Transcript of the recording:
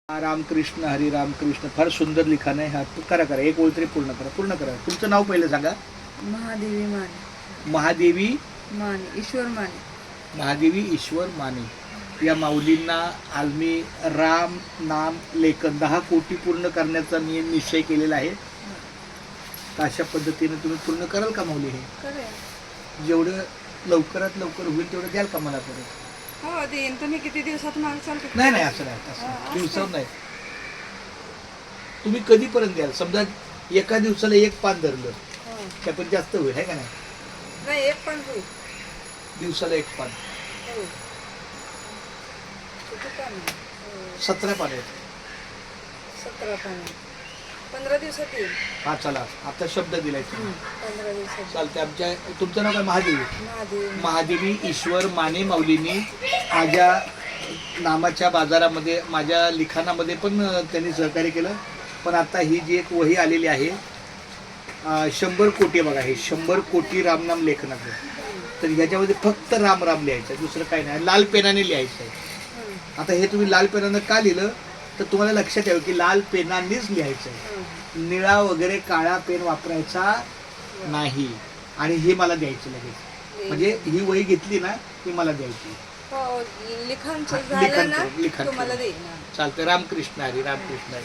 रामकृष्ण हरी रामकृष्ण. फार सुंदर लिखाण आहे. हा करा करा, एक ओळ तरी पूर्ण करा. तुमचं नाव पहिलं सांगा. महादेवी माने. महादेवी माने ईश्वर माने. महादेवी ईश्वर माने या माऊलींना आज मी राम नाम लेखन 10 कोटी पूर्ण करण्याचा निश्चय केलेला आहे. तर अशा पद्धतीने तुम्ही पूर्ण कराल का माऊली? हे करेल. जेवढं लवकरात लवकर होईल तेवढं द्याल का मला परत? हो देईन. तुम्ही किती दिवसात मागचाल? नाही नाही, असं नाही, असं असं दिवसात नाही. तुम्ही कधीपर्यंत द्याल? समजा एका दिवसाला एक पान धरलं हो. त्यापर्यंत जास्त होईल आहे का नाही? नाही एक पण होईल. दिवसाला एक पान, हो. किती पान आहे? हो. 17 पान आहेत. 17 पान आहे. 15 दिवसात येईल. हा चला, आता शब्द दिलाय तुम्ही. 15 दिवसात. चालते. आमच्या तुमचं नाव काय? महादेवी. महादेवी. महादेवी ईश्वर माने माऊलींनी माझ्या नामाच्या बाजारामध्ये माझ्या लिखाणामध्ये पण त्यांनी सहकार्य केलं. पण आता ही जी एक वही आलेली आहे 100 कोटी बघा, हे 100 कोटी रामनाम लेखनाचं. तर ह्याच्यामध्ये फक्त राम राम लिहायचं, दुसरं काही नाही. लाल पेनाने लिहायचं आहे. आता हे तुम्ही लाल पेनानं का लिहिलं तर तुम्हाला लक्षात यावं की लाल पेनानेच लिहायचं आहे. निळा वगैरे काळा पेन वापरायचा नाही. आणि हे मला द्यायचं लगेच. म्हणजे ही वही घेतली ना ती मला द्यायची. हो लिखाण हा, झालं ना लिखाण तुम्हाला करू. देईन. चालतं. रामकृष्ण हरी रामकृष्ण हरी.